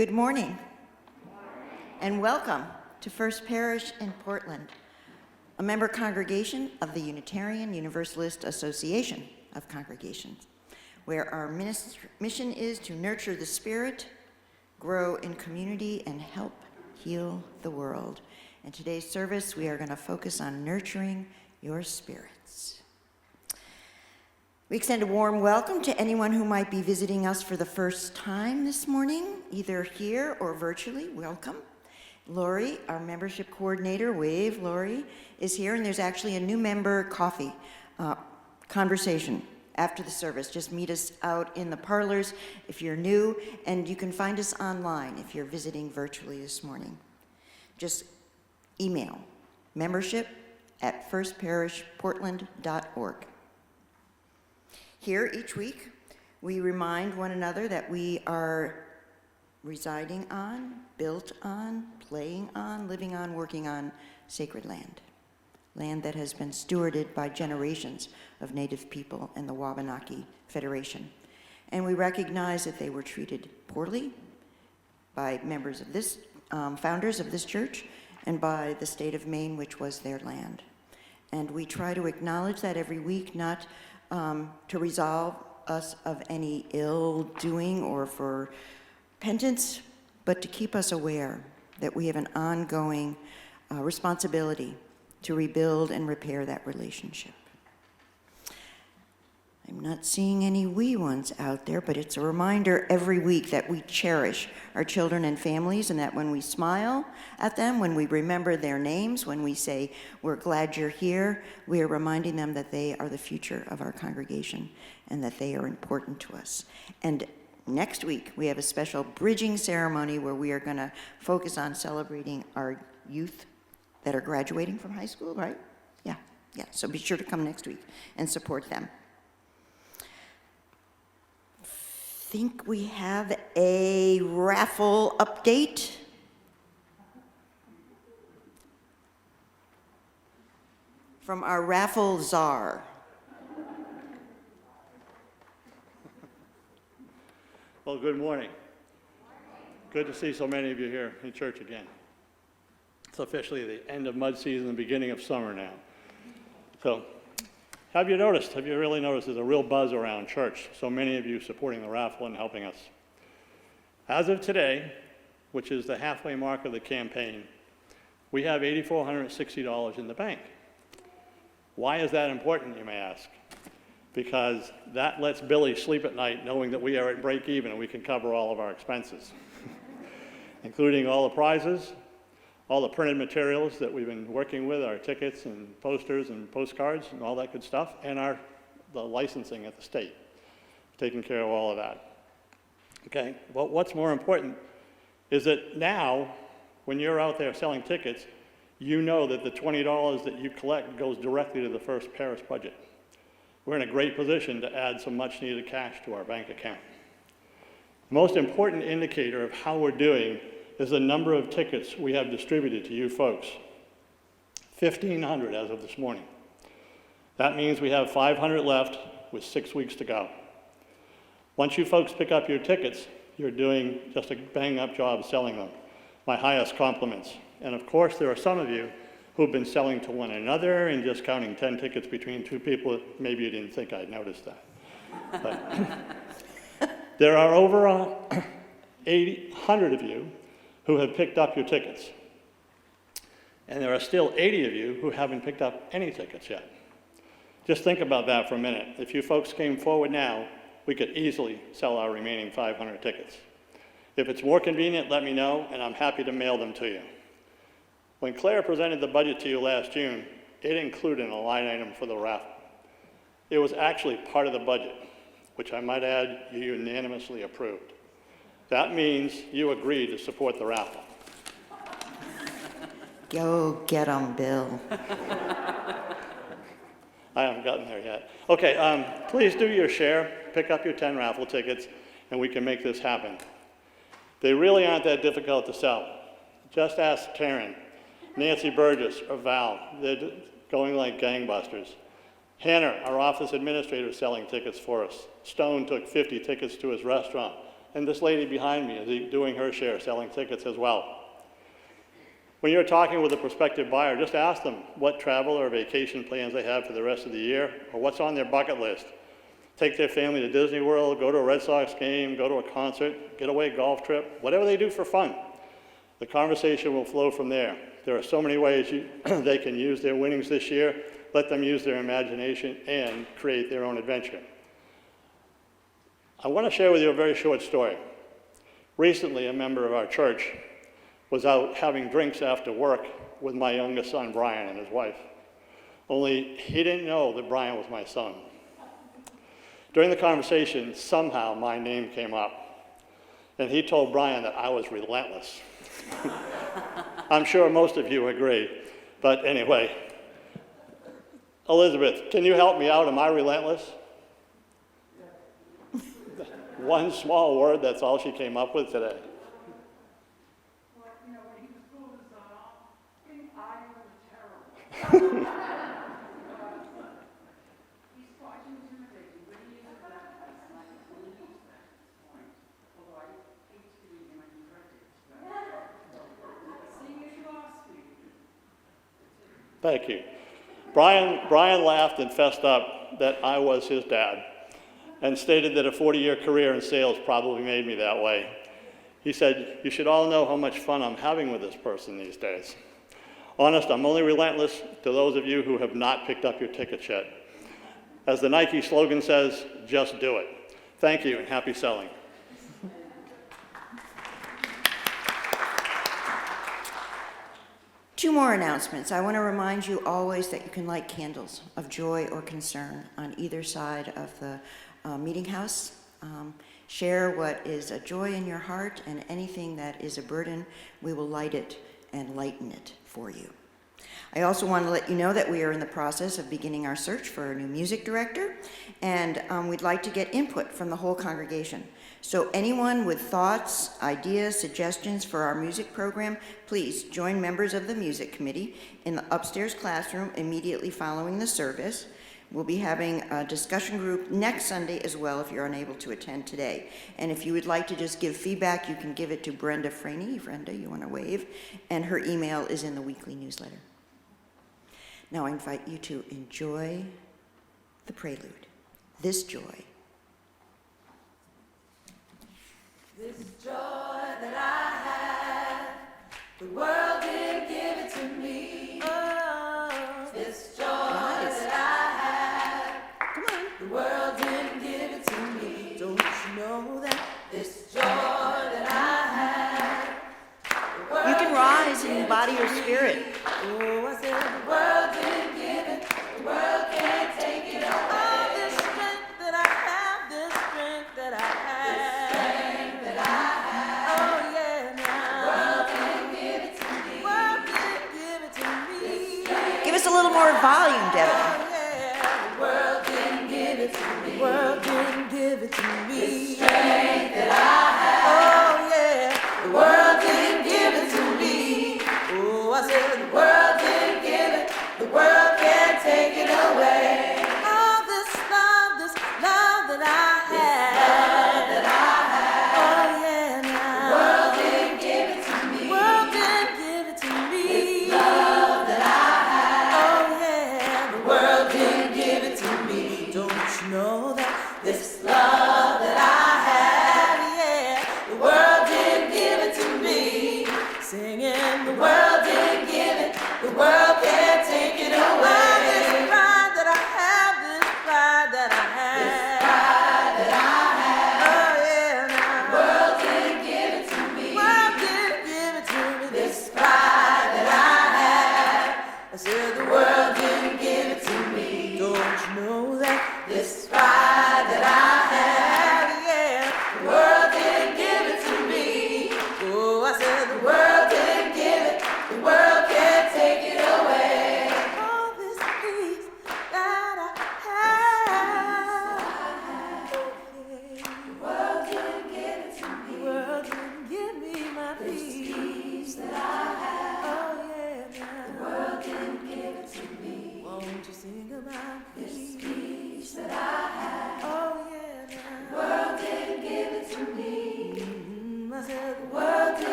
Good morning, and welcome to First Parish in Portland, a member congregation of the Unitarian Universalist Association of Congregations, where our mission is to nurture the spirit, grow in community, and help heal the world. In today's service, we are going to focus on nurturing your spirits. We extend a warm welcome to anyone who might be visiting us for the first time this morning, either here or virtually. Welcome. Lori, our membership coordinator, wave, Lori, is here, and there's actually a new member coffee conversation after the service. Just meet us out in the parlors if you're new, and you can find us online if you're visiting virtually this morning. Just email membership@firstparishportland.org. Here each week, we remind one another that we are residing on, built on, playing on, living on, working on sacred land. Land that has been stewarded by generations of Native people and the Wabanaki Federation. And we recognize that they were treated poorly by members of this, founders of this church, and by the state of Maine, which was their land. And we try to acknowledge that every week, not to resolve us of any ill doing or for penance, but to keep us aware that we have an ongoing responsibility to rebuild and repair that relationship. I'm not seeing any wee ones out there, but it's a reminder every week that we cherish our children and families, and that when we smile at them, when we remember their names, when we say, "We're glad you're here," we are reminding them that they are the future of our congregation and that they are important to us. And next week, we have a special bridging ceremony where we are going to focus on celebrating our youth that are graduating from high school, right? Yeah. So be sure to come next week and support them. I think we have a raffle update. From our raffle czar. Well, good morning. Good to see so many of you here in church again. It's officially the end of mud season, the beginning of summer now. So, have you really noticed there's a real buzz around church? So many of you supporting the raffle and helping us. As of today, which is the halfway mark of the campaign, we have $8,460 in the bank. Why is that important, you may ask? Because that lets Billy sleep at night knowing that we are at break even and we can cover all of our expenses, including all the prizes, all the printed materials that we've been working with, our tickets and posters and postcards and all that good stuff, and the licensing at the state, taking care of all of that. Okay, well, what's more important is that now, when you're out there selling tickets, you know that the $20 that you collect goes directly to the First Parish budget. We're in a great position to add some much needed cash to our bank account. The most important indicator of how we're doing is the number of tickets we have distributed to you folks. 1,500 as of this morning. That means we have 500 left with 6 weeks to go. Once you folks pick up your tickets, you're doing just a bang-up job selling them. My highest compliments. And of course, there are some of you who've been selling to one another and just counting 10 tickets between two people. Maybe you didn't think I'd noticed that. But there are over 800 of you who have picked up your tickets. And there are still 80 of you who haven't picked up any tickets yet. Just think about that for a minute. If you folks came forward now, we could easily sell our remaining 500 tickets. If it's more convenient, let me know, and I'm happy to mail them to you. When Claire presented the budget to you last June, it included a line item for the raffle. It was actually part of the budget, which I might add you unanimously approved. That means you agreed to support the raffle. Go get 'em, Bill. I haven't gotten there yet. Okay, please do your share, pick up your 10 raffle tickets, and we can make this happen. They really aren't that difficult to sell. Just ask Taryn, Nancy Burgess, or Val. They're going like gangbusters. Hannah, our office administrator, is selling tickets for us. Stone took 50 tickets to his restaurant. and this lady behind me is doing her share, selling tickets as well. When you're talking with a prospective buyer, just ask them what travel or vacation plans they have for the rest of the year, or what's on their bucket list. Take their family to Disney World, go to a Red Sox game, go to a concert, getaway golf trip, whatever they do for fun. The conversation will flow from there. There are so many ways they can use their winnings this year. Let them use their imagination and create their own adventure. I want to share with you a very short story. Recently, a member of our church was out having drinks after work with my youngest son, Brian, and his wife. Only he didn't know that Brian was my son. During the conversation, somehow my name came up, and he told Brian that I was relentless. I'm sure most of you agree, but anyway. Elizabeth, can you help me out? Am I relentless? One small word, that's all she came up with today. Well, you know, when he was fooling his son off, I was terrible. He's quite intimidating, but he is a bad person. I can believe that at this point. Although I hate giving him any credit. Seeing as you asked me. Thank you. Brian laughed and fessed up that I was his dad and stated that a 40-year career in sales probably made me that way. He said, "You should all know how much fun I'm having with this person these days." Honest, I'm only relentless to those of you who have not picked up your tickets yet. As the Nike slogan says, just do it. Thank you and happy selling. Two more announcements. I want to remind you always that you can light candles of joy or concern on either side of the meeting house. Share what is a joy in your heart, and anything that is a burden, we will light it and lighten it for you. I also want to let you know that we are in the process of beginning our search for a new music director, and we'd like to get input from the whole congregation. So anyone with thoughts, ideas, suggestions for our music program, please join members of the music committee in the upstairs classroom immediately following the service. We'll be having a discussion group next Sunday as well if you're unable to attend today. And if you would like to just give feedback, you can give it to Brenda Franey. Brenda, you want to wave? And her email is in the weekly newsletter. Now I invite you to enjoy the prelude, This Joy. This joy that I have, the world didn't give it to me. Oh, this joy that I have, come on, the world didn't give it to me. Don't you know that? This joy that I have, You can rise and embody your spirit. oh, I said the world didn't give it, the world can't take it away. Oh, this strength that I have, this strength that I have. Give us a little more volume, Devin. The world didn't give it to me. The world didn't give it to me. The strength that I have. Oh yeah. The world didn't give it to me. Oh, I said the world didn't give it. The world can't take it away. Oh, this love that I have. Love that I have. Oh yeah, now. The world didn't give it to me. The world didn't give it to me. This love that I have. The world didn't give it to me. Don't you know that? This love that I have, yeah. The world didn't give it to me. Singing, the world didn't give it.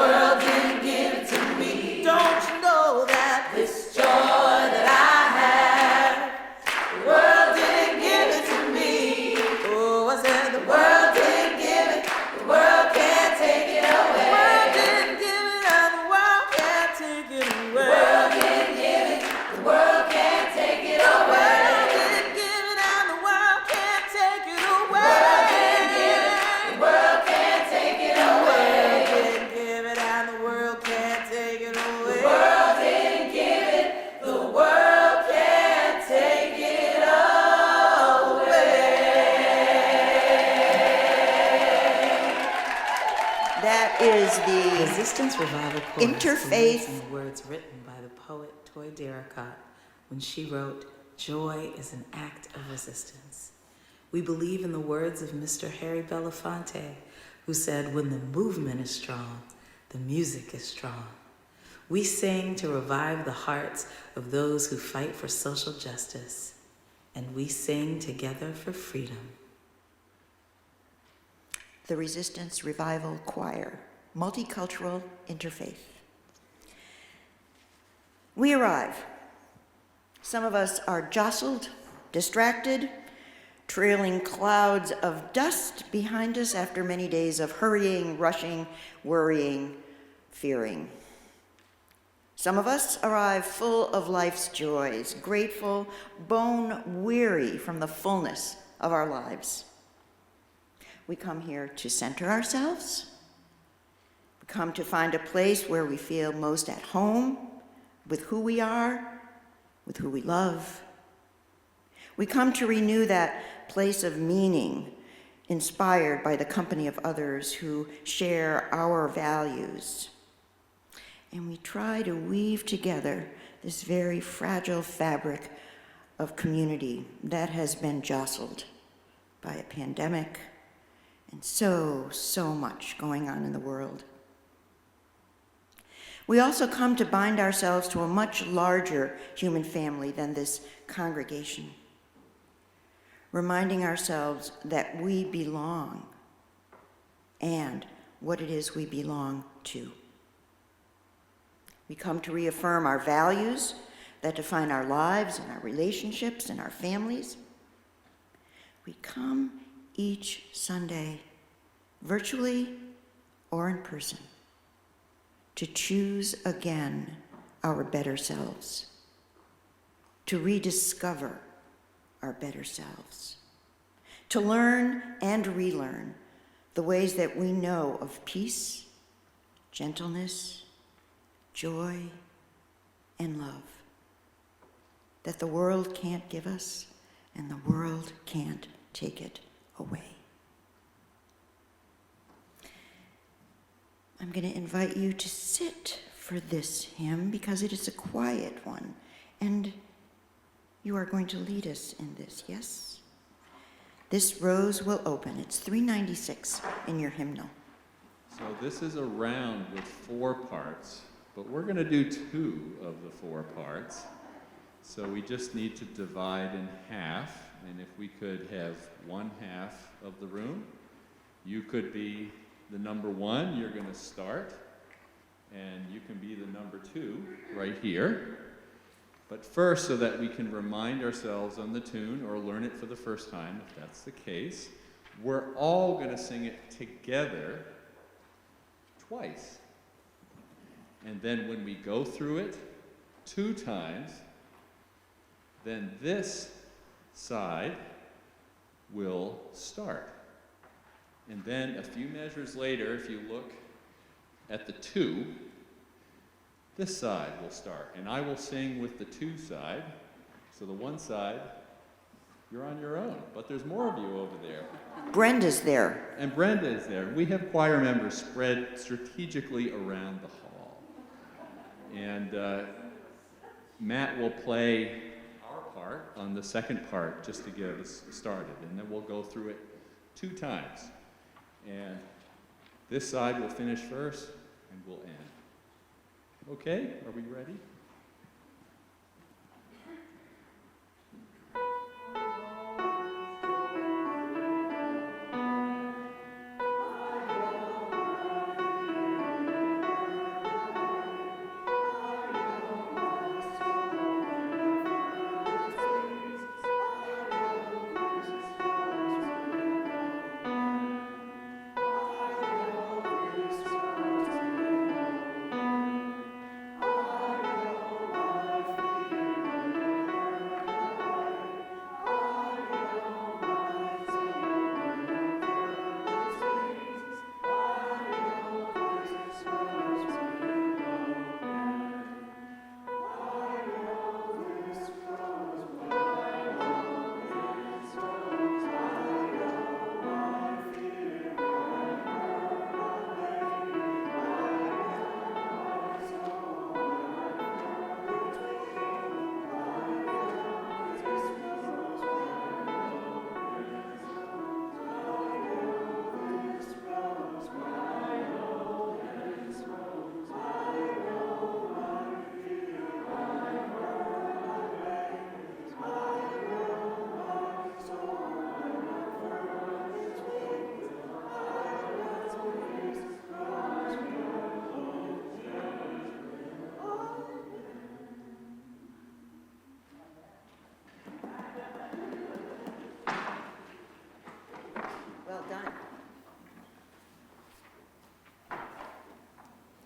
world didn't give it to me. Don't you know that this joy that I have, the world didn't give it to me. Oh, I said the world didn't give it, the world can't take it away. The world didn't give it and the world can't take it away. The world didn't give it, the world can't take it away. The world didn't give it and the world can't take it away. The world didn't give it, the world can't take it away. The world didn't give it and the world can't take it away. The world didn't give it, the world can't take it away. That is the Resistance Revival Chorus Interfaith- believes in the words written by the poet Toy Darracott when she wrote, "Joy is an act of resistance." We believe in the words of Mr. Harry Belafonte, who said, "When the movement is strong, the music is strong." We sing to revive the hearts of those who fight for social justice, and we sing together for freedom. the Resistance Revival Choir, Multicultural Interfaith. We arrive. Some of us are jostled, distracted, trailing clouds of dust behind us after many days of hurrying, rushing, worrying, fearing. Some of us arrive full of life's joys, grateful, bone-weary from the fullness of our lives. We come here to center ourselves. We come to find a place where we feel most at home with who we are, with who we love. We come to renew that place of meaning, inspired by the company of others who share our values. And we try to weave together this very fragile fabric of community that has been jostled by a pandemic and so much going on in the world. We also come to bind ourselves to a much larger human family than this congregation, reminding ourselves that we belong and what it is we belong to. We come to reaffirm our values that define our lives and our relationships and our families. We come each Sunday, virtually or in person, to choose again our better selves, to rediscover our better selves, to learn and relearn the ways that we know of peace, gentleness, joy, and love that the world can't give us and the world can't take it away. I'm going to invite you to sit for this hymn because it is a quiet one, and you are going to lead us in this, yes? This rose will open. It's 396 in your hymnal. So this is a round with 4 parts, but we're going to do 2 of the 4 parts. So we just need to divide in half, and if we could have 1/2 of the room, you could be the number 1, you're going to start, and you can be the number 2 right here. But first, so that we can remind ourselves on the tune or learn it for the first time, if that's the case, we're all going to sing it together twice. And then when we go through it 2 times, then this side will start. And then a few measures later, if you look at the 2, this side will start. And I will sing with the 2 side. So the 1 side, you're on your own. But there's more of you over there. Brenda's there. And Brenda is there. We have choir members spread strategically around the hall. And Matt will play our part on the second part just to get us started. And then we'll go through it 2 times. And this side will finish first and we'll end. Okay, are we ready?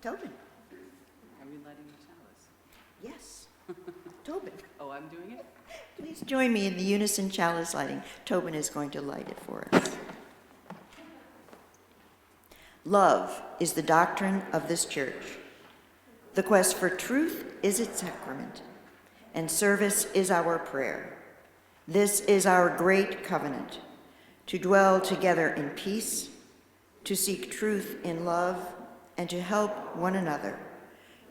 Tobin. Are we lighting the chalice? Yes. Tobin. Oh, I'm doing it? Please join me in the unison chalice lighting. Tobin is going to light it for us. Love is the doctrine of this church. The quest for truth is its sacrament, and service is our prayer. This is our great covenant, to dwell together in peace, to seek truth in love, and to help one another,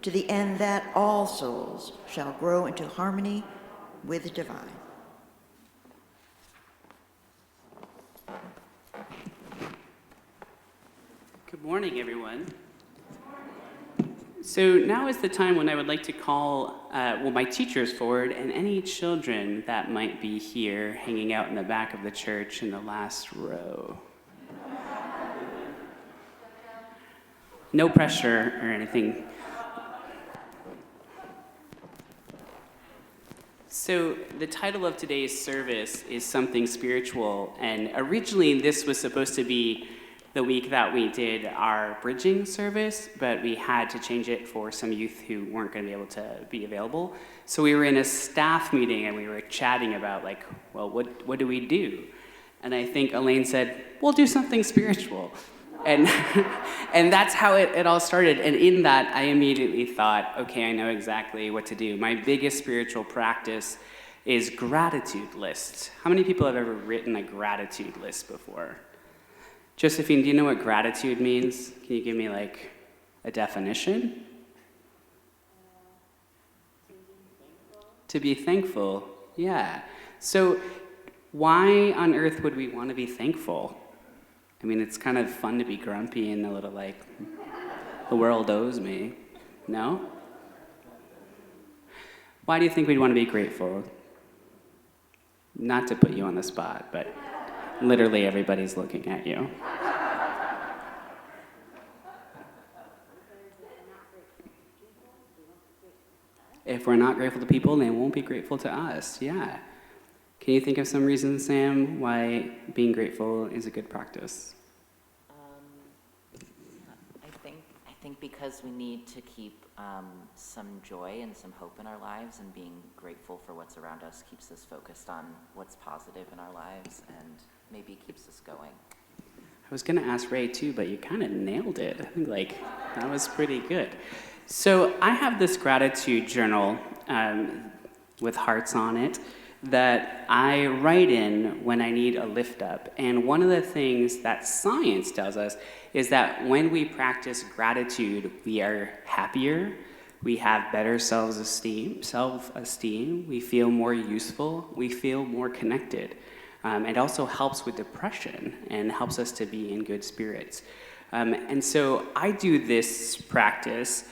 to the end that all souls shall grow into harmony with the divine. Good morning, everyone. So now is the time when I would like to call my teachers forward and any children that might be here hanging out in the back of the church in the last row. No pressure or anything. So the title of today's service is Something Spiritual, and originally this was supposed to be the week that we did our bridging service, but we had to change it for some youth who weren't going to be able to be available. So we were in a staff meeting and we were chatting about well, what do we do? And I think Elaine said, we'll do something spiritual. And and that's how it all started. And in that, I immediately thought, okay, I know exactly what to do. My biggest spiritual practice is gratitude lists. How many people have ever written a gratitude list before? Josephine, do you know what gratitude means? Can you give me a definition? To be thankful, yeah. So why on earth would we want to be thankful? I mean, it's kind of fun to be grumpy and a little the world owes me. No? Why do you think we'd want to be grateful? Not to put you on the spot, but literally everybody's looking at you. If we're not grateful to people, they won't be grateful to us, yeah. Can you think of some reasons, Sam, why being grateful is a good practice? I think because we need to keep some joy and some hope in our lives, and being grateful for what's around us keeps us focused on what's positive in our lives and maybe keeps us going. I was going to ask Ray too, but you kind of nailed it. I think that was pretty good. So I have this gratitude journal with hearts on it that I write in when I need a lift up. And one of the things that science tells us is that when we practice gratitude, we are happier, we have better self-esteem, we feel more useful, we feel more connected. It also helps with depression and helps us to be in good spirits. And so I do this practice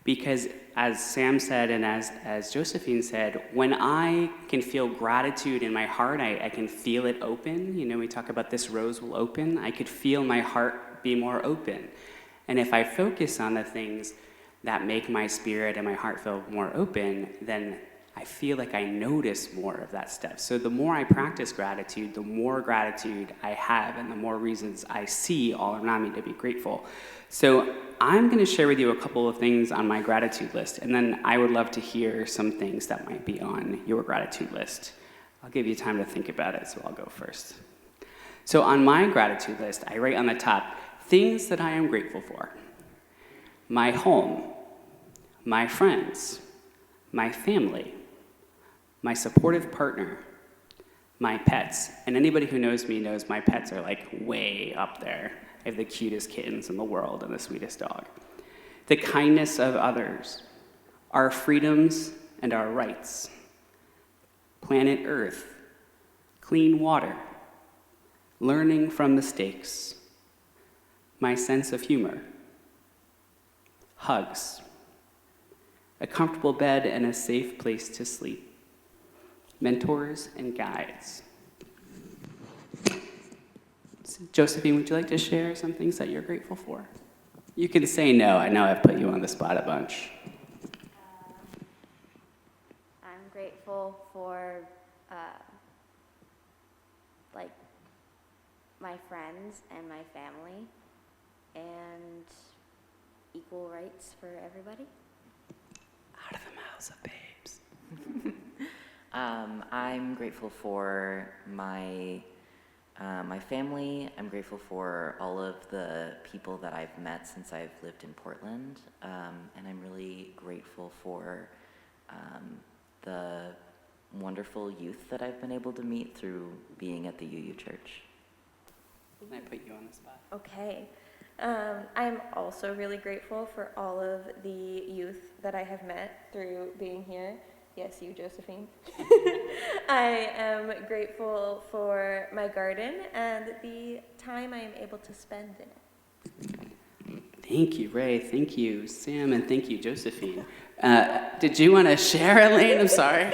because, as Sam said and as Josephine said, when I can feel gratitude in my heart, I can feel it open. You know, we talk about this rose will open. I could feel my heart be more open. And if I focus on the things that make my spirit and my heart feel more open, then I feel like I notice more of that stuff. So the more I practice gratitude, the more gratitude I have and the more reasons I see all around me to be grateful. So I'm going to share with you a couple of things on my gratitude list, and then I would love to hear some things that might be on your gratitude list. I'll give you time to think about it, so I'll go first. So on my gratitude list, I write on the top, things that I am grateful for. My home, my friends, my family, my supportive partner, my pets. And anybody who knows me knows my pets are way up there. I have the cutest kittens in the world and the sweetest dog. The kindness of others, our freedoms and our rights, planet Earth, clean water, learning from mistakes, my sense of humor, hugs, a comfortable bed and a safe place to sleep, mentors and guides. Josephine, would you like to share some things that you're grateful for? You can say no. I know I've put you on the spot a bunch. I'm grateful for my friends and my family, and equal rights for everybody. Out of the mouths of babes. I'm grateful for my family. I'm grateful for all of the people that I've met since I've lived in Portland, and I'm really grateful for the wonderful youth that I've been able to meet through being at the UU Church. I put you on the spot. Okay. I'm also really grateful for all of the youth that I have met through being here. Yes, you, Josephine. I am grateful for my garden and the time I am able to spend in it. Thank you, Ray. Thank you, Sam, and thank you, Josephine. Did you want to share, Elaine? I'm sorry.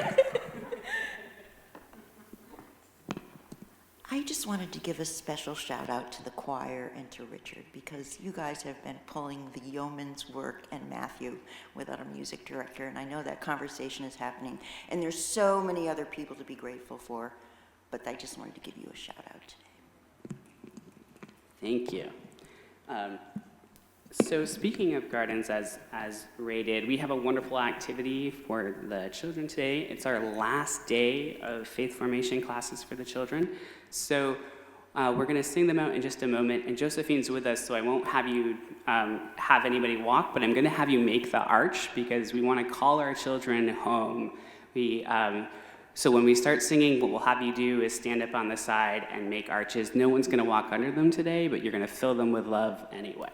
I just wanted to give a special shout out to the choir and to Richard, because you guys have been pulling the yeoman's work, and Matthew without a music director, and I know that conversation is happening, and there's so many other people to be grateful for, but I just wanted to give you a shout out today. Thank you. So speaking of gardens, as Ray did, we have a wonderful activity for the children today. It's our last day of faith formation classes for the children. So we're going to sing them out in just a moment, and Josephine's with us, so I won't have you have anybody walk, but I'm going to have you make the arch, because we want to call our children home. So when we start singing, what we'll have you do is stand up on the side and make arches. No one's going to walk under them today, but you're going to fill them with love anyway.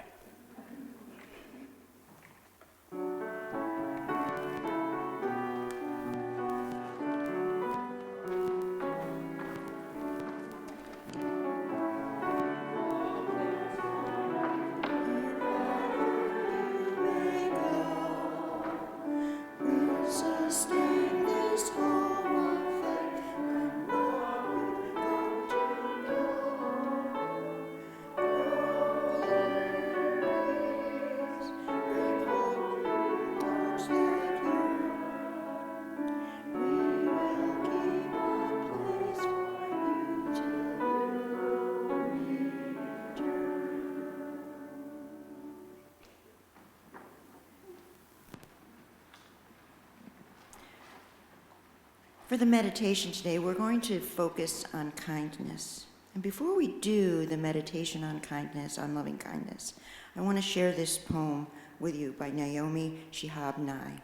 For the meditation today, we're going to focus on kindness. And before we do the meditation on kindness, on loving kindness, I want to share this poem with you by Naomi Shihab Nye.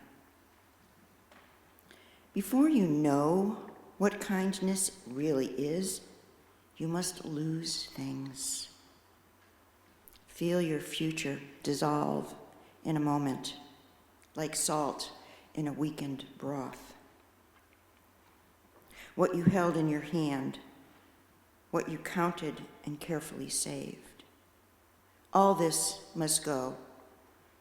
Before you know what kindness really is, you must lose things. Feel your future dissolve in a moment, like salt in a weakened broth. What you held in your hand, what you counted and carefully saved. All this must go,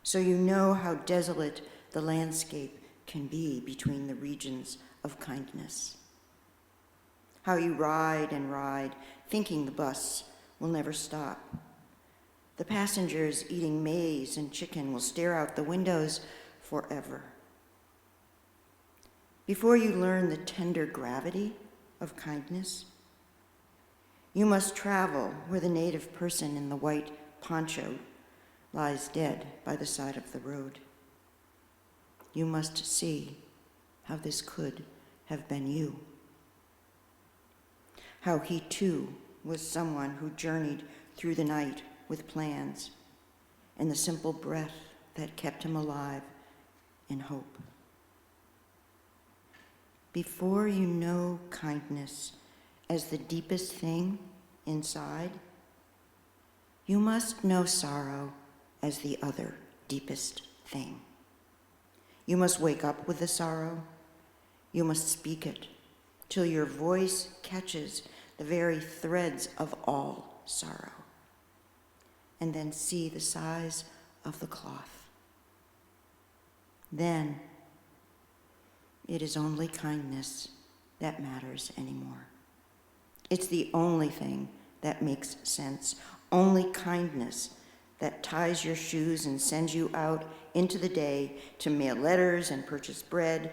so you know how desolate the landscape can be between the regions of kindness. How you ride and ride, thinking the bus will never stop. The passengers eating maize and chicken will stare out the windows forever. Before you learn the tender gravity of kindness, you must travel where the native person in the white poncho lies dead by the side of the road. You must see how this could have been you. How he too was someone who journeyed through the night with plans and the simple breath that kept him alive in hope. Before you know kindness as the deepest thing inside, you must know sorrow as the other deepest thing. You must wake up with the sorrow. You must speak it till your voice catches the very threads of all sorrow, and then see the size of the cloth. Then it is only kindness that matters anymore. It's the only thing that makes sense. Only kindness that ties your shoes and sends you out into the day to mail letters and purchase bread.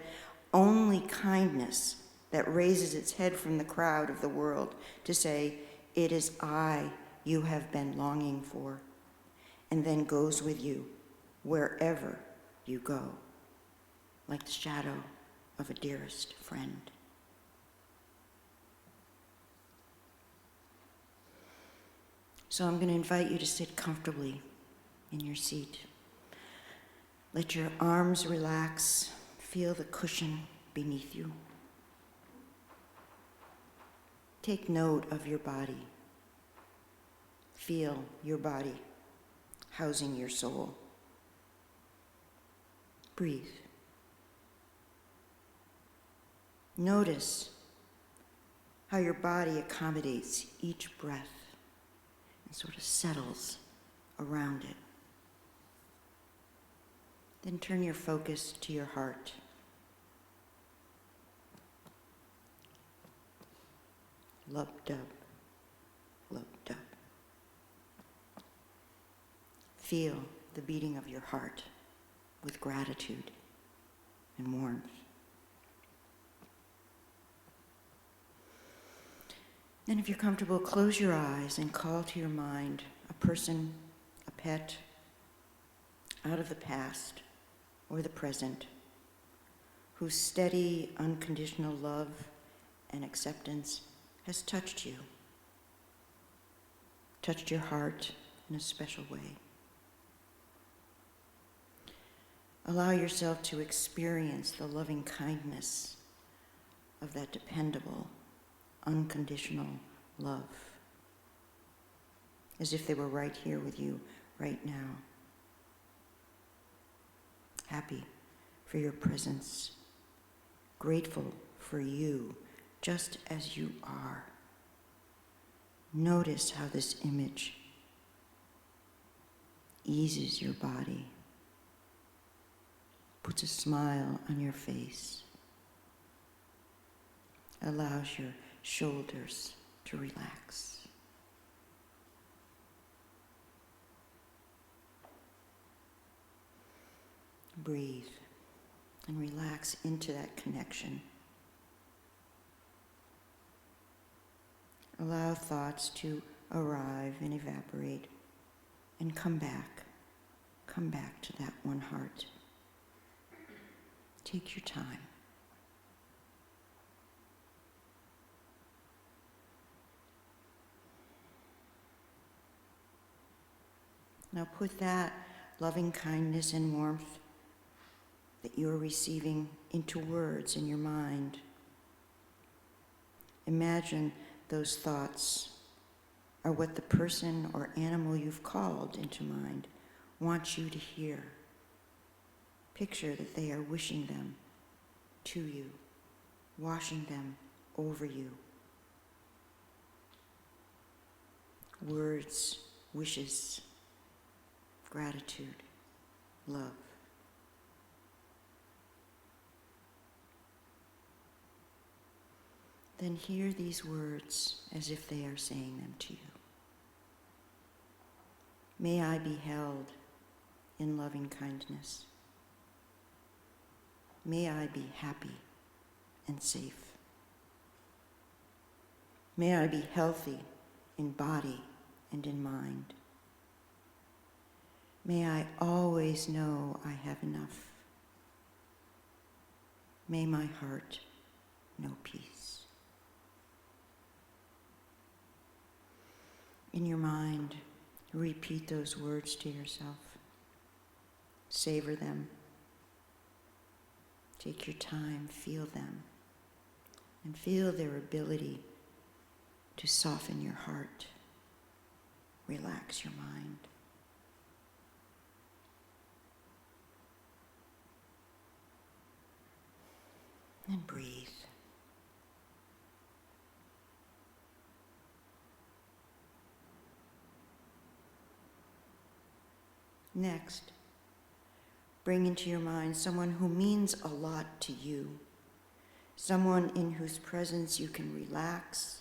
Only kindness that raises its head from the crowd of the world to say, "It is I you have been longing for," and then goes with you wherever you go, like the shadow of a dearest friend. So I'm going to invite you to sit comfortably in your seat. Let your arms relax. Feel the cushion beneath you. Take note of your body. Feel your body housing your soul. Breathe. Notice how your body accommodates each breath and sort of settles around it. Then turn your focus to your heart. Lub-dub, lub-dub. Feel the beating of your heart with gratitude and warmth. Then if you're comfortable, close your eyes and call to your mind a person, a pet, out of the past or the present, whose steady, unconditional love and acceptance has touched you, touched your heart in a special way. Allow yourself to experience the loving kindness of that dependable, unconditional love, as if they were right here with you right now. Happy for your presence, grateful for you just as you are. Notice how this image eases your body, puts a smile on your face, allows your shoulders to relax. Breathe and relax into that connection. Allow thoughts to arrive and evaporate and come back to that one heart. Take your time. Now put that loving kindness and warmth that you are receiving into words in your mind. Imagine those thoughts are what the person or animal you've called into mind wants you to hear. Picture that they are wishing them to you, washing them over you. Words, wishes, gratitude, love. Then hear these words as if they are saying them to you. May I be held in loving kindness. May I be happy and safe. May I be healthy in body and in mind. May I always know I have enough. May my heart know peace. In your mind, repeat those words to yourself. Savor them. Take your time, feel them, and feel their ability to soften your heart, relax your mind. And breathe. Next, bring into your mind someone who means a lot to you, someone in whose presence you can relax,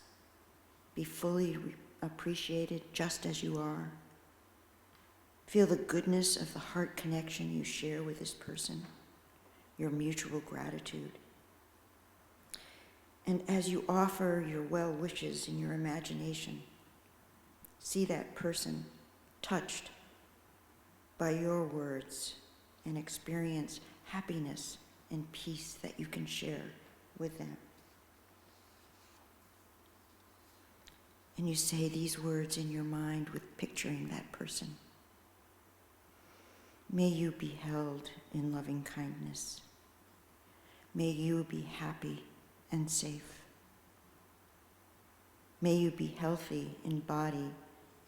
be fully appreciated just as you are. Feel the goodness of the heart connection you share with this person, your mutual gratitude. And as you offer your well wishes in your imagination, see that person touched by your words and experience happiness and peace that you can share with them. And you say these words in your mind with picturing that person. May you be held in loving kindness. May you be happy and safe. May you be healthy in body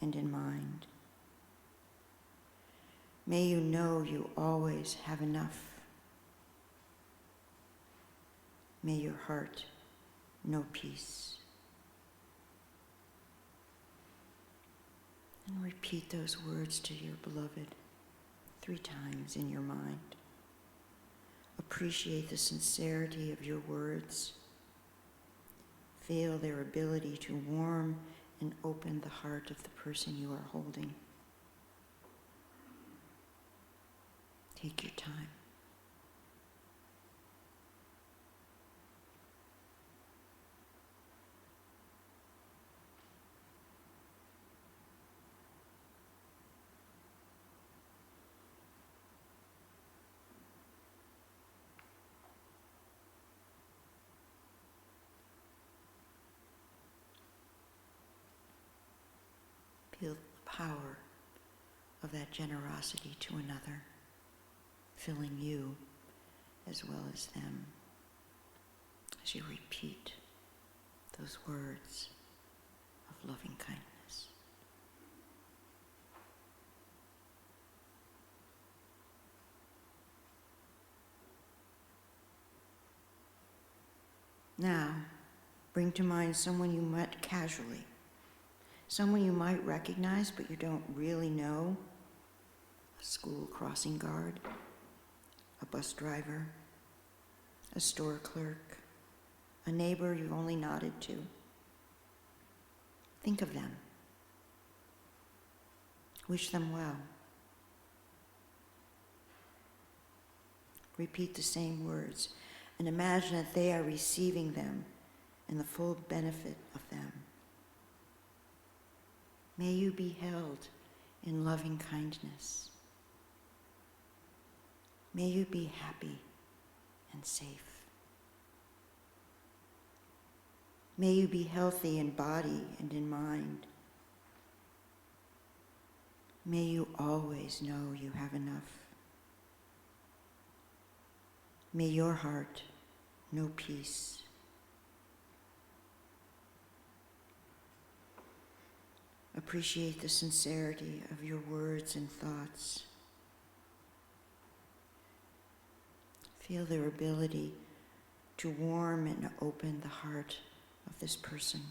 and in mind. May you know you always have enough. May your heart know peace. And repeat those words to your beloved 3 times in your mind. Appreciate the sincerity of your words. Feel their ability to warm and open the heart of the person you are holding. Take your time. Feel the power of that generosity to another, filling you as well as them, as you repeat those words of loving kindness. Now, bring to mind someone you met casually, someone you might recognize but you don't really know, a school crossing guard, a bus driver, a store clerk, a neighbor you've only nodded to. Think of them. Wish them well. Repeat the same words and imagine that they are receiving them and the full benefit of them. May you be held in loving kindness. May you be happy and safe. May you be healthy in body and in mind. May you always know you have enough. May your heart know peace. Appreciate the sincerity of your words and thoughts. Feel their ability to warm and open the heart of this person.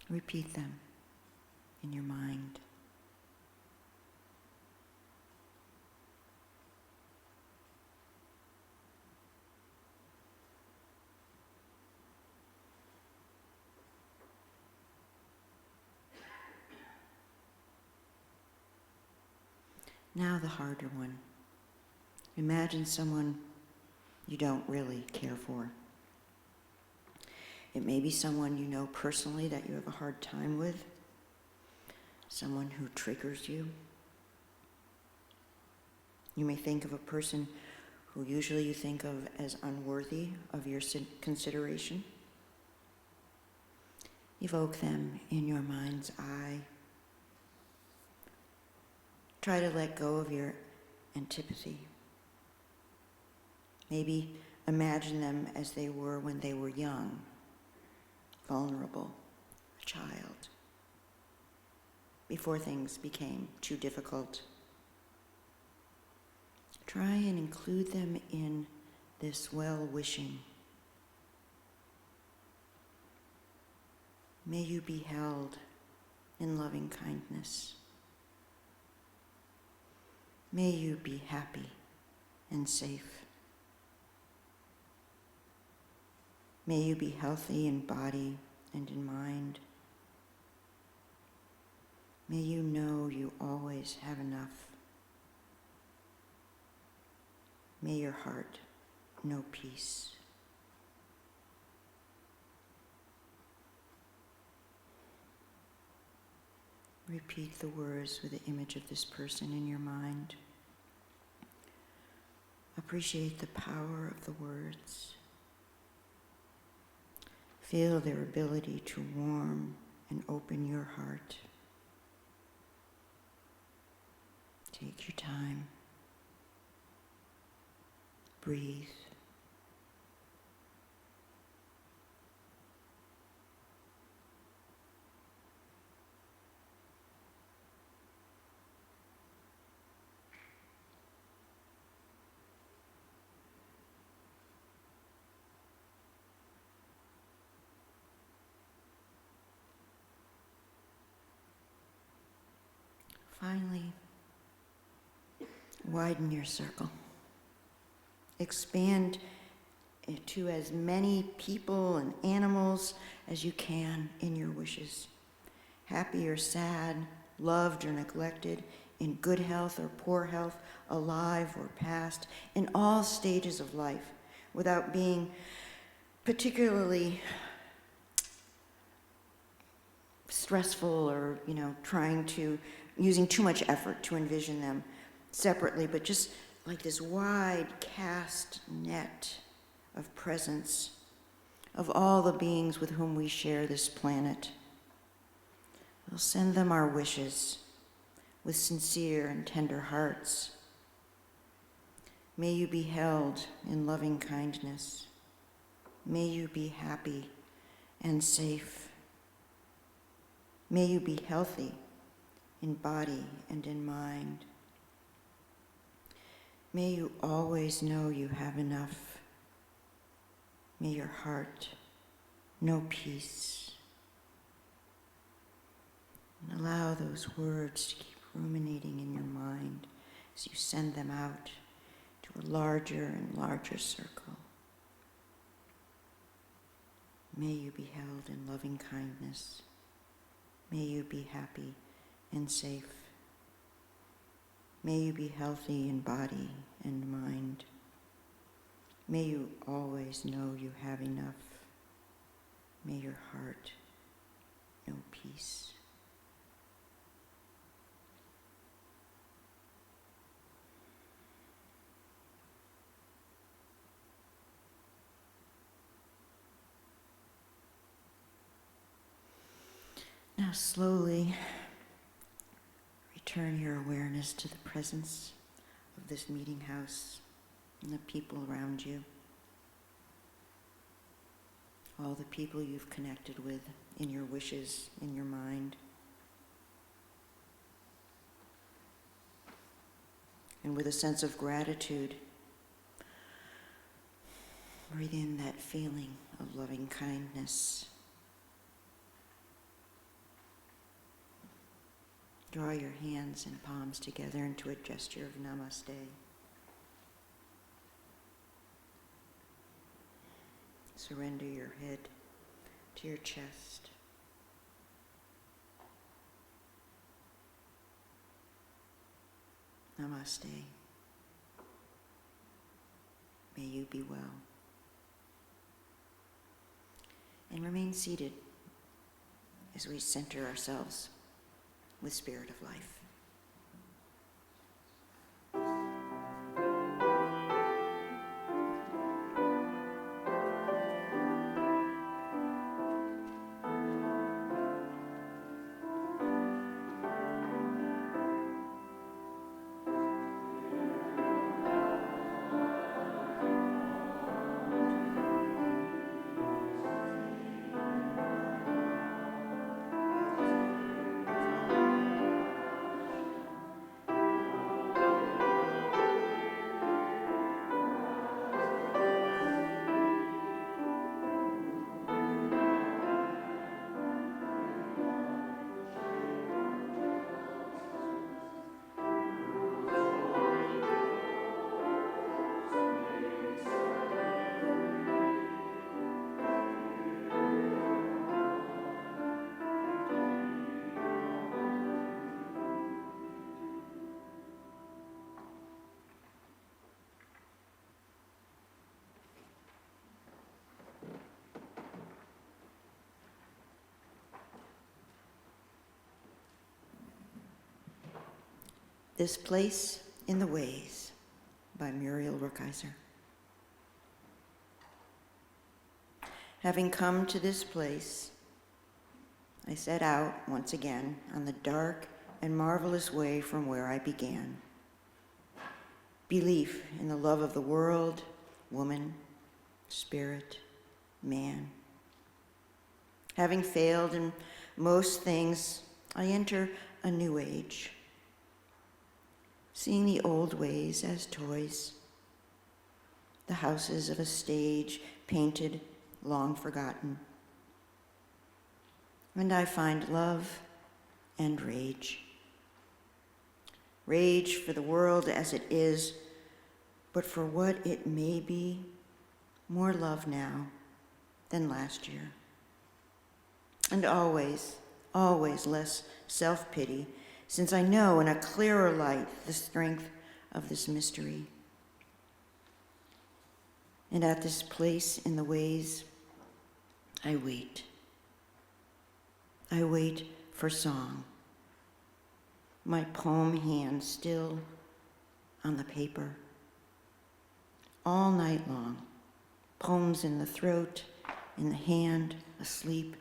Repeat them in your mind. Now the harder one. Imagine someone you don't really care for. It may be someone you know personally that you have a hard time with, someone who triggers you. You may think of a person who usually you think of as unworthy of your consideration. Evoke them in your mind's eye. Try to let go of your antipathy. Maybe imagine them as they were when they were young, vulnerable, a child, before things became too difficult. Try and include them in this well-wishing. May you be held in loving kindness. May you be happy and safe. May you be healthy in body and in mind. May you know you always have enough. May your heart know peace. Repeat the words with the image of this person in your mind. Appreciate the power of the words. Feel their ability to warm and open your heart. Take your time. Breathe. Finally, widen your circle. Expand it to as many people and animals as you can in your wishes. Happy or sad, loved or neglected, in good health or poor health, alive or past, in all stages of life, without being particularly stressful or, using too much effort to envision them separately, but just like this wide cast net of presence of all the beings with whom we share this planet. We'll send them our wishes with sincere and tender hearts. May you be held in loving kindness. May you be happy and safe. May you be healthy in body and in mind. May you always know you have enough. May your heart know peace. And allow those words to keep ruminating in your mind as you send them out to a larger and larger circle. May you be held in loving kindness. May you be happy and safe. May you be healthy in body and mind. May you always know you have enough. May your heart know peace. Now slowly return your awareness to the presence of this meeting house and the people around you. All the people you've connected with in your wishes, in your mind. And with a sense of gratitude, breathe in that feeling of loving kindness. Draw your hands and palms together into a gesture of namaste. Surrender your head to your chest. Namaste. May you be well. And remain seated as we center ourselves with Spirit of Life. This Place in the Ways by Muriel Rukeyser. Having come to this place, I set out once again on the dark and marvelous way from where I began. Belief in the love of the world, woman, spirit, man. Having failed in most things, I enter a new age, seeing the old ways as toys, the houses of a stage painted, long forgotten. And I find love and rage. Rage for the world as it is, but for what it may be, more love now than last year. And always, always less self-pity, since I know in a clearer light the strength of this mystery. And at this place in the ways, I wait. I wait for song. My poem hand still on the paper. All night long, poems in the throat, in the hand, asleep,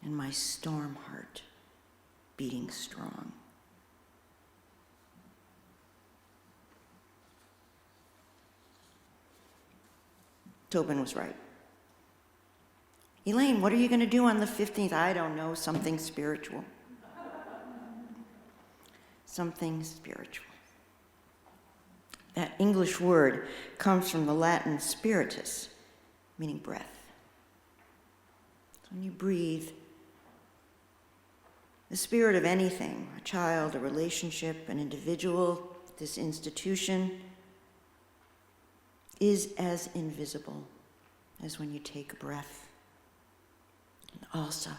and my storm heart beating strong. Tobin was right. Elaine, what are you going to do on the 15th? I don't know, something spiritual. Something spiritual. That English word comes from the Latin spiritus, meaning breath. So when you breathe, the spirit of anything, a child, a relationship, an individual, this institution, is as invisible as when you take a breath. And also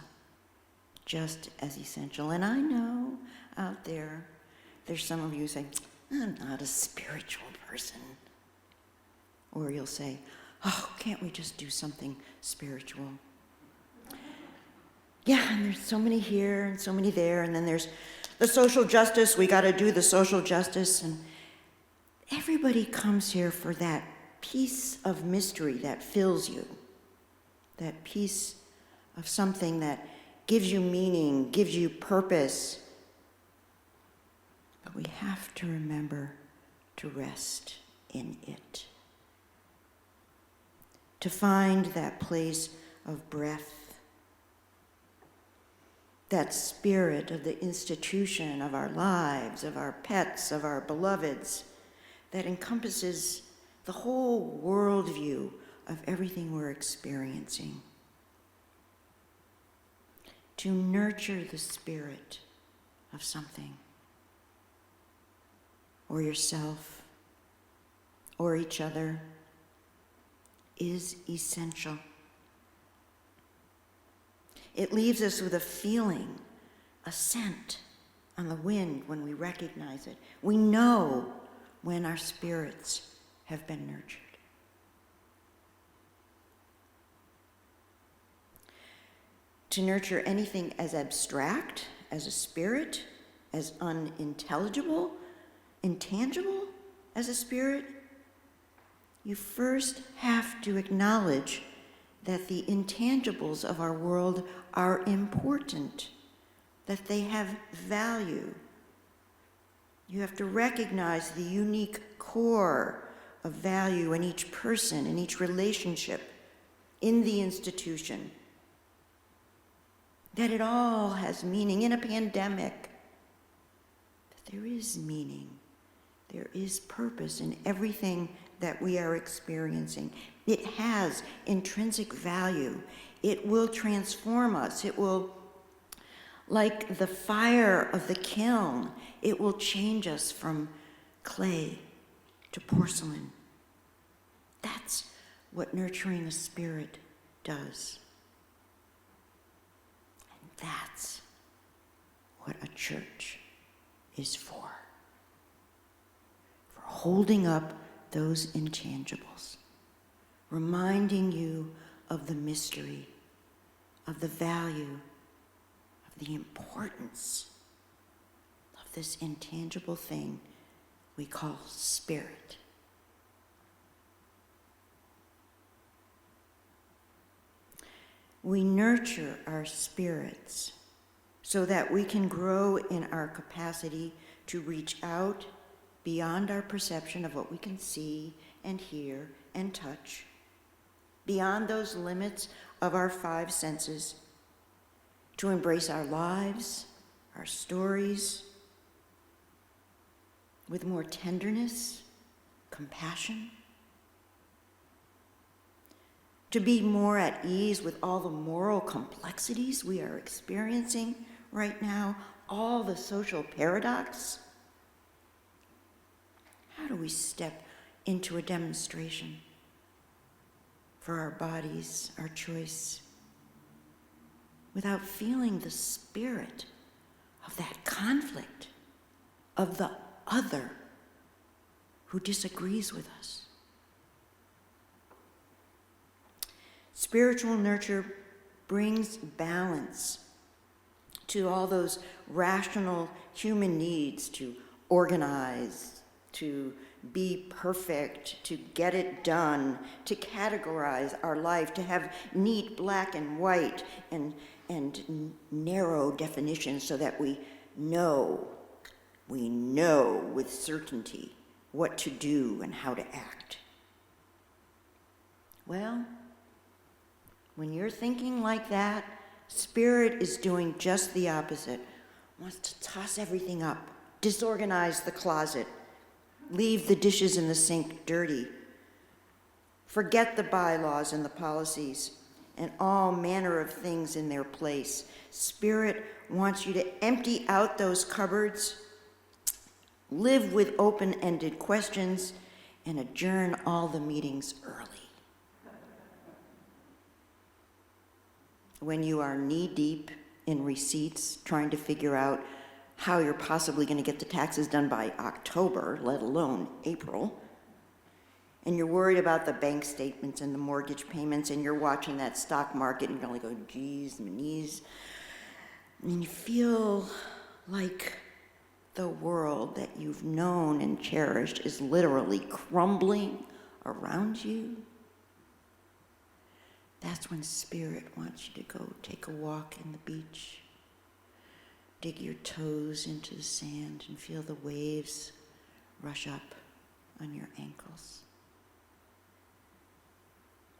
just as essential. And I know out there's some of you who say, I'm not a spiritual person. Or you'll say, oh, can't we just do something spiritual? Yeah, and there's so many here and so many there, and then there's the social justice, we gotta do the social justice, and everybody comes here for that piece of mystery that fills you, that piece of something that gives you meaning, gives you purpose. But we have to remember to rest in it, to find that place of breath, that spirit of the institution of our lives, of our pets, of our beloveds, that encompasses the whole worldview of everything we're experiencing. To nurture the spirit of something, or yourself, or each other, is essential. It leaves us with a feeling, a scent on the wind when we recognize it. We know when our spirits have been nurtured. To nurture anything as abstract as a spirit, as unintelligible, intangible as a spirit, you first have to acknowledge that the intangibles of our world are important, that they have value. You have to recognize the unique core of value in each person, in each relationship, in the institution. That it all has meaning in a pandemic. That there is meaning. There is purpose in everything that we are experiencing. It has intrinsic value. It will transform us. It will, like the fire of the kiln, it will change us from clay to porcelain. That's what nurturing the spirit does. And that's what a church is for holding up those intangibles, reminding you of the mystery, of the value, of the importance of this intangible thing we call spirit. We nurture our spirits so that we can grow in our capacity to reach out beyond our perception of what we can see and hear and touch, beyond those limits of our five senses, to embrace our lives, our stories, with more tenderness, compassion, to be more at ease with all the moral complexities we are experiencing right now, all the social paradox. How do we step into a demonstration for our bodies, our choice, without feeling the spirit of that conflict, of the other who disagrees with us? Spiritual nurture brings balance to all those rational human needs to organize, to be perfect, to get it done, to categorize our life, to have neat black and white and narrow definitions so that we know with certainty what to do and how to act. Well, when you're thinking like that, spirit is doing just the opposite. Wants to toss everything up, disorganize the closet, leave the dishes in the sink dirty, forget the bylaws and the policies, and all manner of things in their place. Spirit wants you to empty out those cupboards, live with open-ended questions, and adjourn all the meetings early. When you are knee-deep in receipts, trying to figure out how you're possibly going to get the taxes done by October, let alone April, and you're worried about the bank statements and the mortgage payments, and you're watching that stock market, and you're only going, geez, my knees. And you feel like the world that you've known and cherished is literally crumbling around you. That's when spirit wants you to go take a walk in the beach, dig your toes into the sand and feel the waves rush up on your ankles.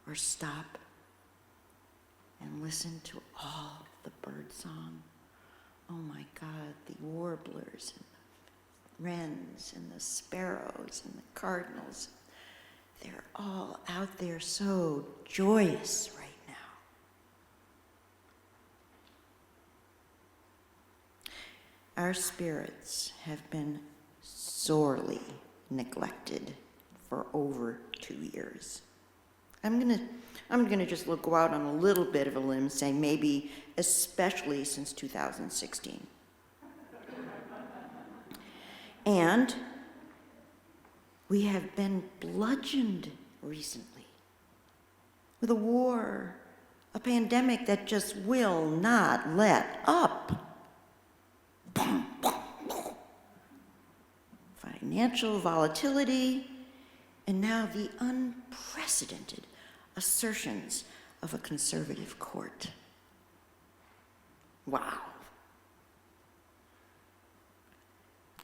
Or stop and listen to all the bird song. Oh my God, the warblers and the wrens and the sparrows and the cardinals. They're all out there so joyous right now. Our spirits have been sorely neglected for over 2 years. I'm gonna just go out on a little bit of a limb, saying maybe especially since 2016. And we have been bludgeoned recently with a war, a pandemic that just will not let up. Financial volatility, and now the unprecedented assertions of a conservative court. Wow.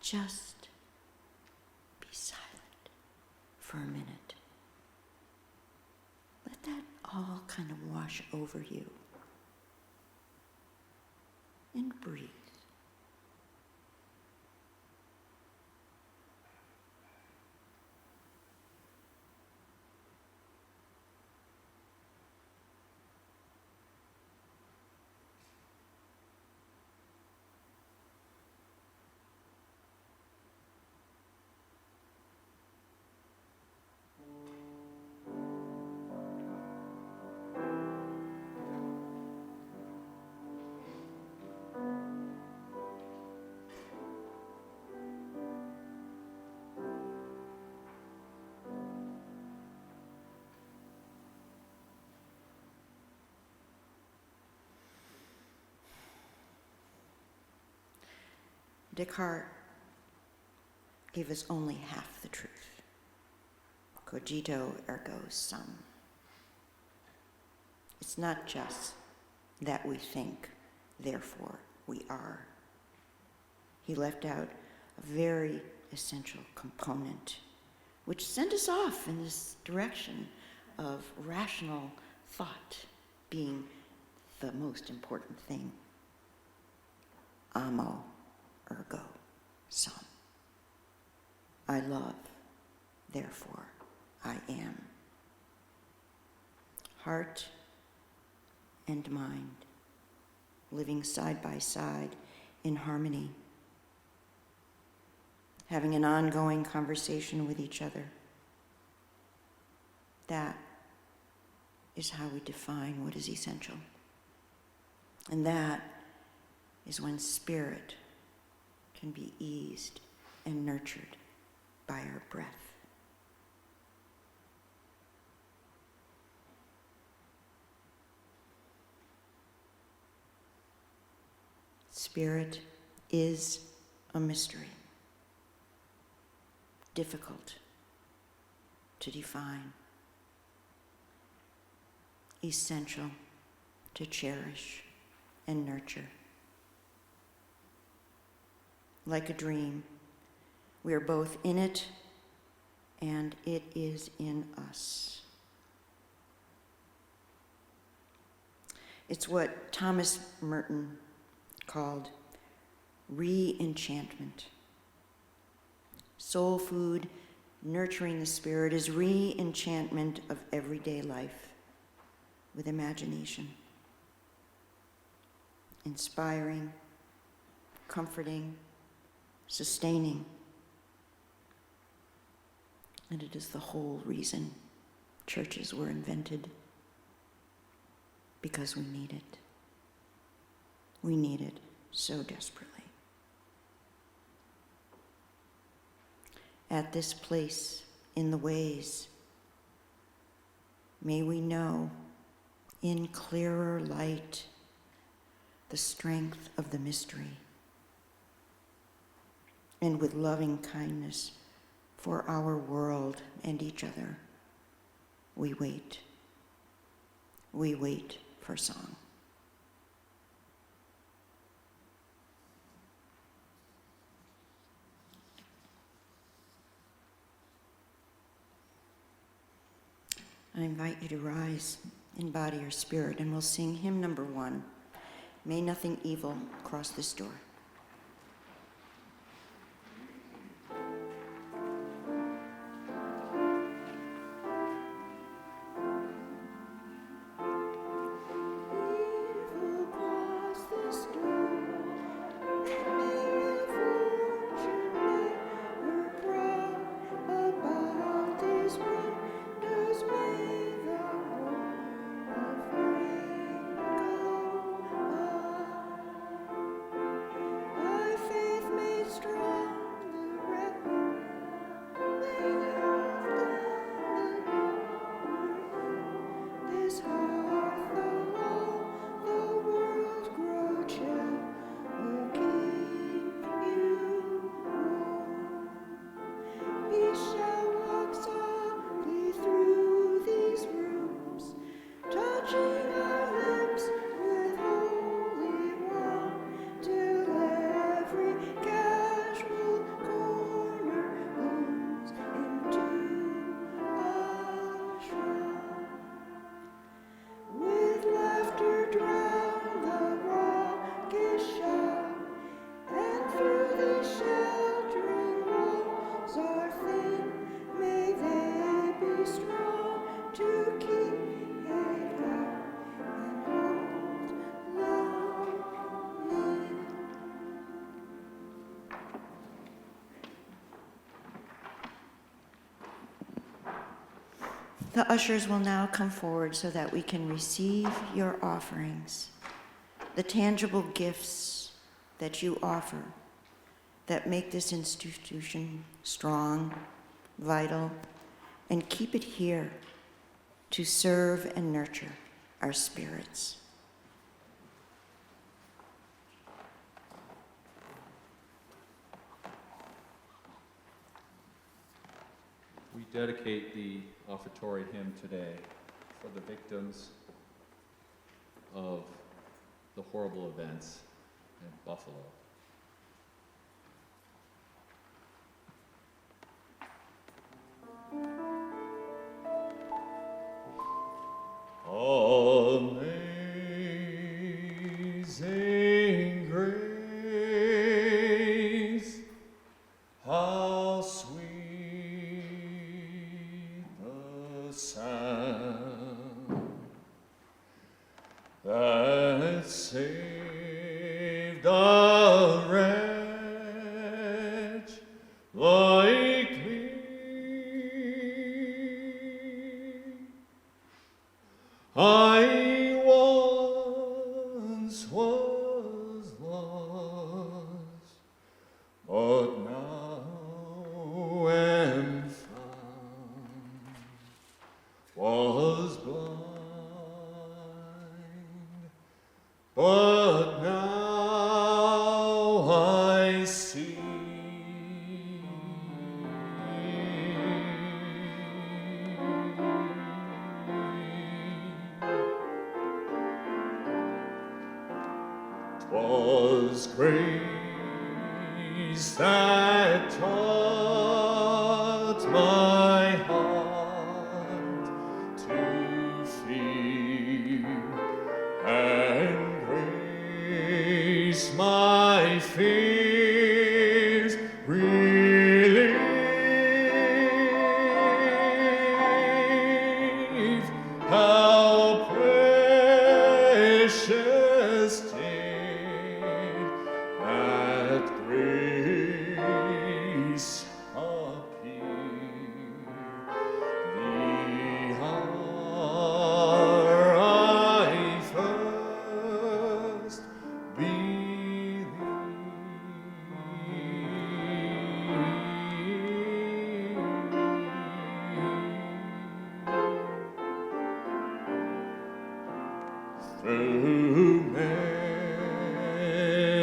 Just be silent for a minute. Let that all kind of wash over you. And breathe. Descartes gave us only half the truth. Cogito ergo sum. It's not just that we think, therefore we are. He left out a very essential component, which sent us off in this direction of rational thought being the most important thing. Amo ergo sum. I love, therefore I am. Heart and mind, living side by side in harmony, having an ongoing conversation with each other. That is how we define what is essential. And that is when spirit can be eased and nurtured by our breath. Spirit is a mystery, difficult to define, essential to cherish and nurture. Like a dream, we are both in it and it is in us. It's what Thomas Merton called re-enchantment. Soul food nurturing the spirit is re-enchantment of everyday life with imagination. Inspiring, comforting, sustaining. And it is the whole reason churches were invented, because we need it. We need it so desperately. At this place in the ways, may we know in clearer light the strength of the mystery, and with loving kindness for our world and each other, we wait. We wait for song. I invite you to rise in body or spirit, and we'll sing hymn number 1, May Nothing Evil Cross This Door. The ushers will now come forward so that we can receive your offerings, the tangible gifts that you offer that make this institution strong, vital, and keep it here to serve and nurture our spirits. We dedicate the offertory hymn today for the victims of the horrible events in Buffalo. Amazing grace, how sweet the sound that saved a wretch like me. I once was lost, but now am found, was blind, but now I see. 'Twas grace that taught my heart to fear, and grace my fears relieve. How precious did that grace appear, the hour I first through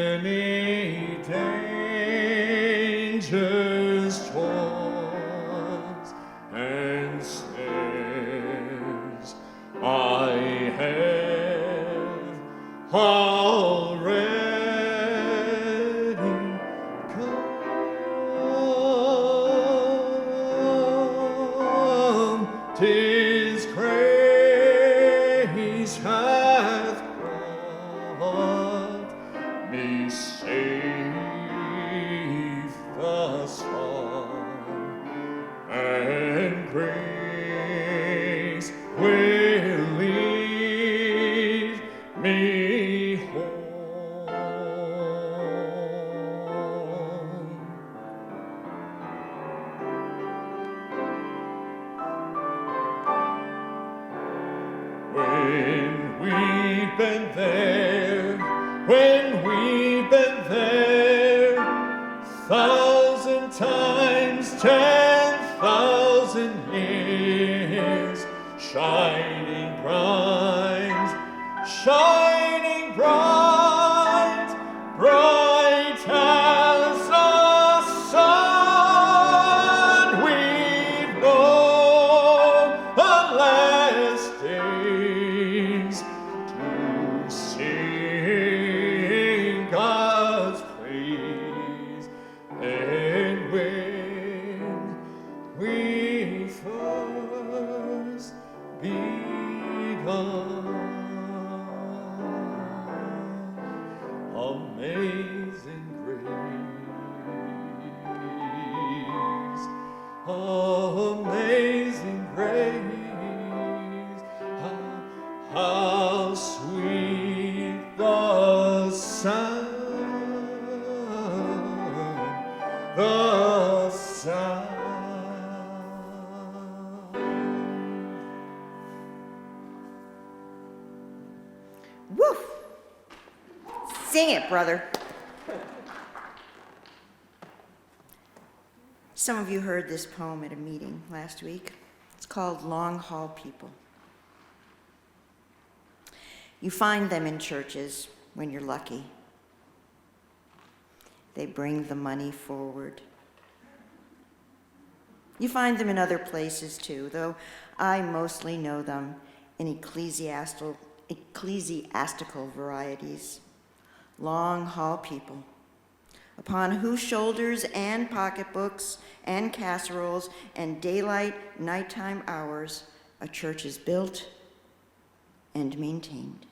many dangers, toils, and snares, I have already come. 'Tis grace hath brought me safe thus far, and grace will lead me home. When we've been there, when we've been there, 1,000 times, 10,000 years, shining bright, shining bright, bright as the sun. We've known the last days to sing God's praise, and when we first begun, amazing grace, amazing grace, how sweet the sound, the sound. Woof! Sing it, brother. Some of you heard this poem at a meeting last week. It's called Long Haul People. You find them in churches when you're lucky. They bring the money forward. You find them in other places too, though I mostly know them in ecclesiastical varieties. Long haul people, upon whose shoulders and pocketbooks and casseroles and daylight nighttime hours a church is built and maintained.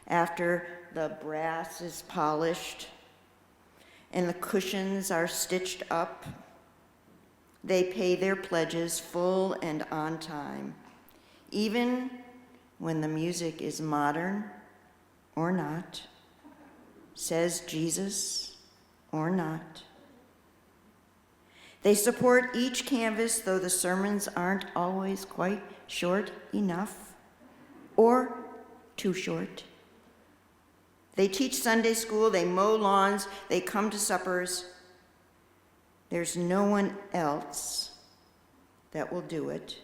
After the brass is polished and the cushions are stitched up, they pay their pledges full and on time, even when the music is modern or not, says Jesus or not. They support each canvas, though the sermons aren't always quite short enough or too short. They teach Sunday school, they mow lawns, they come to suppers. There's no one else that will do it,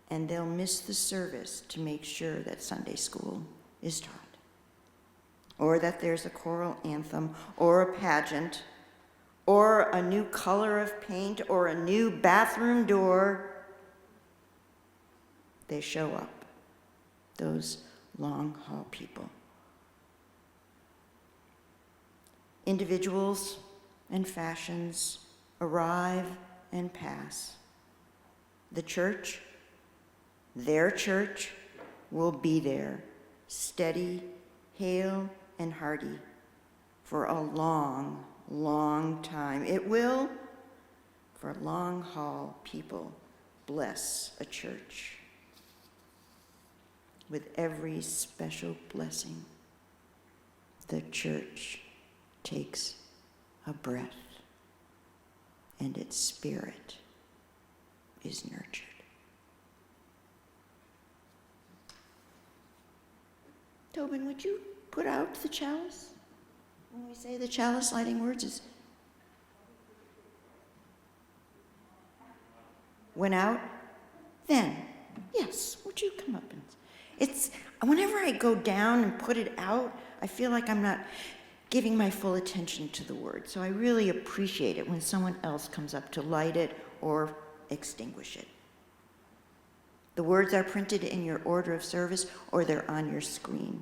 and they'll miss the service to make sure that Sunday school is taught, or that there's a choral anthem, or a pageant, or a new color of paint, or a new bathroom door. They show up, those long haul people. Individuals and fashions arrive and pass. The church, their church, will be there, steady, hale, and hearty, for a long, long time. It will, for long haul people, bless a church with every special blessing. The church takes a breath, and its spirit is nurtured. Tobin, would you put out the chalice? When we say the chalice, lighting words is went out. Then, yes, would you come up and it's whenever I go down and put it out, I feel like I'm not giving my full attention to the word. So I really appreciate it when someone else comes up to light it or extinguish it. The words are printed in your order of service or they're on your screen.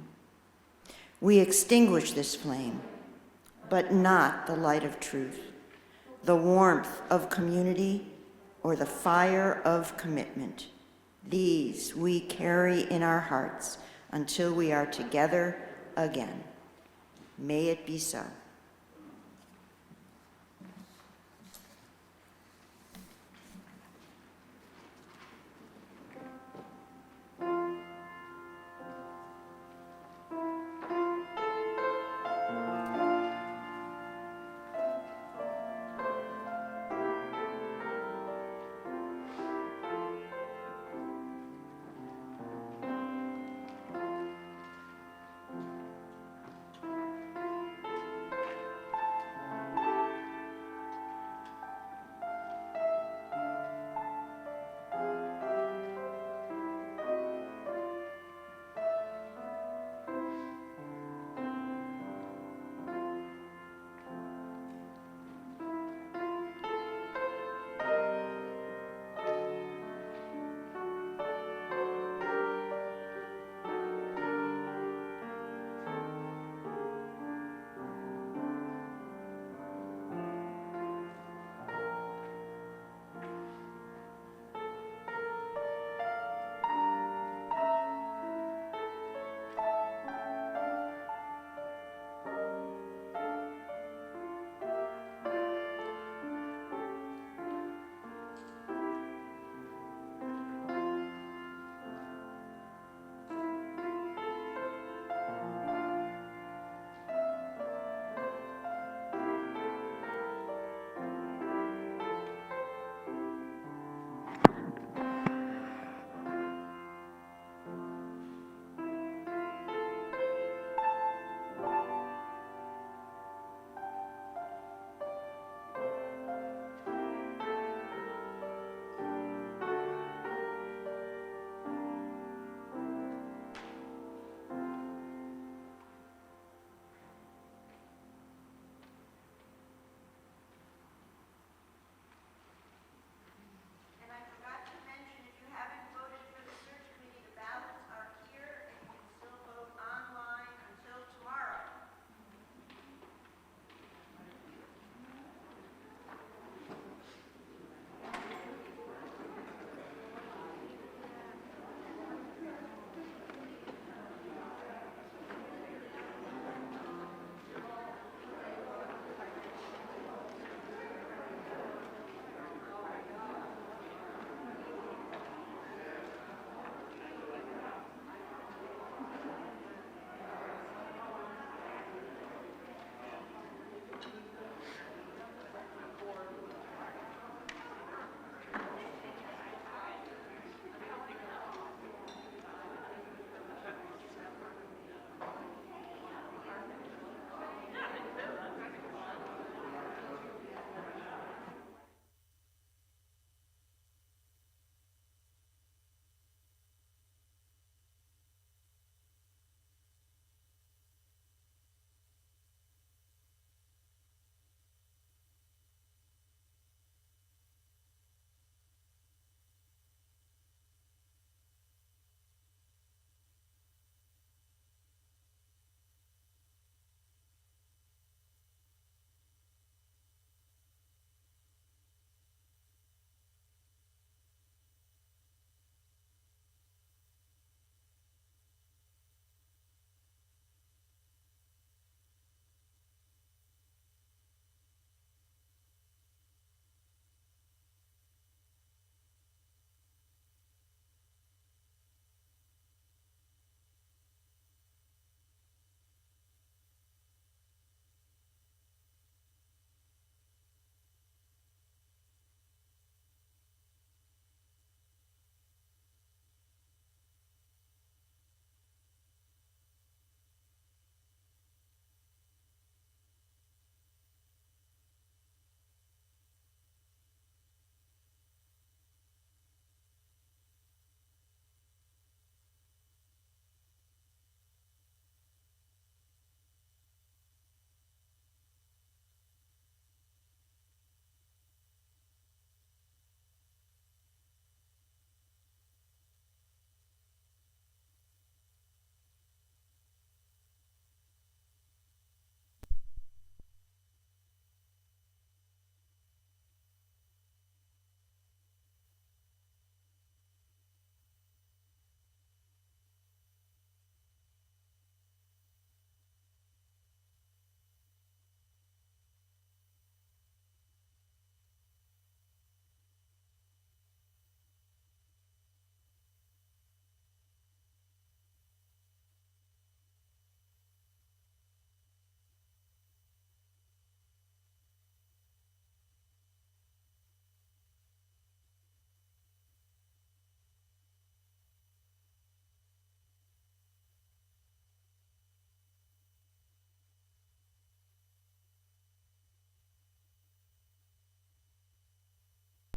We extinguish this flame, but not the light of truth, the warmth of community, or the fire of commitment. These we carry in our hearts until we are together again. May it be so.